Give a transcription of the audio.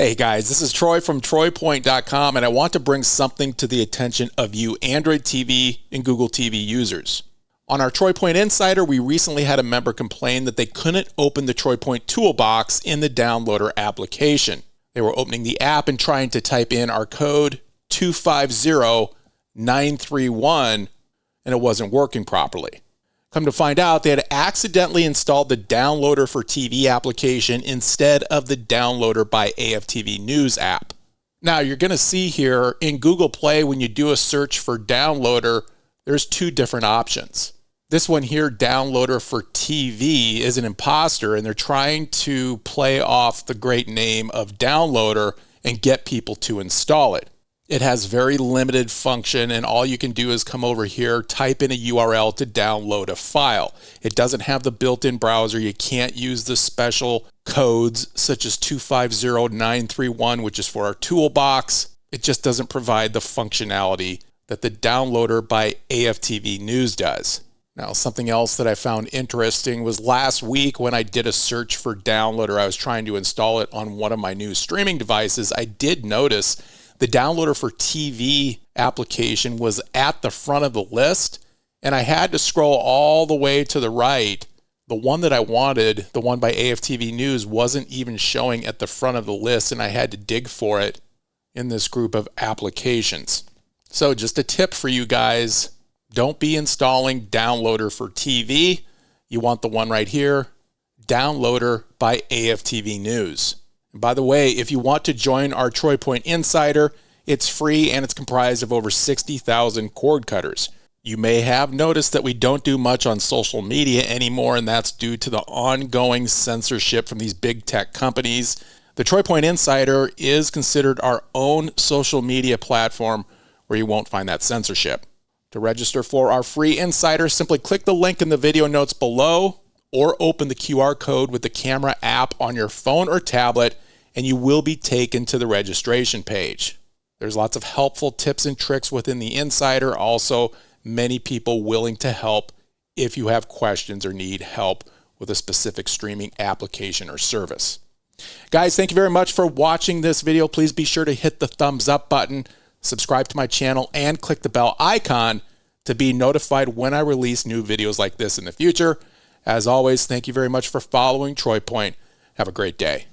Hey guys, this is Troy from TroyPoint.com, and I want to bring something to the attention of you Android TV and Google TV users. On our TroyPoint Insider, we recently had a member complain that they couldn't open the TroyPoint toolbox in the downloader application. They were opening the app and trying to type in our code 250931, and it wasn't working properly. Come to find out, they had accidentally installed the Downloader for TV application instead of the Downloader by AFTV News app. Now, you're going to see here in Google Play, when you do a search for Downloader, there's two different options. This one here, Downloader for TV, is an imposter, and they're trying to play off the great name of Downloader and get people to install it. It has very limited function, and all you can do is come over here, type in a URL to download a file. It doesn't have the built-in browser. You can't use the special codes such as 250931, which is for our toolbox. It just doesn't provide the functionality that the Downloader by AFTV News does. Now, something else that I found interesting was last week when I did a search for Downloader, I was trying to install it on one of my new streaming devices. I did notice the Downloader for TV application was at the front of the list, and I had to scroll all the way to the right. The one that I wanted, the one by AFTV News, wasn't even showing at the front of the list, and I had to dig for it in this group of applications. So just a tip for you guys, don't be installing Downloader for TV. You want the one right here, Downloader by AFTV News. And by the way, if you want to join our TroyPoint Insider, it's free and it's comprised of over 60,000 cord cutters. You may have noticed that we don't do much on social media anymore, and that's due to the ongoing censorship from these big tech companies. The TroyPoint Insider is considered our own social media platform where you won't find that censorship. To register for our free Insider, simply click the link in the video notes below, or open the QR code with the camera app on your phone or tablet, and you will be taken to the registration page. There's lots of helpful tips and tricks within the Insider. Also, many people willing to help if you have questions or need help with a specific streaming application or service. Guys, thank you very much for watching this video. Please be sure to hit the thumbs up button, subscribe to my channel, and click the bell icon to be notified when I release new videos like this in the future. As always, thank you very much for following TroyPoint. Have a great day.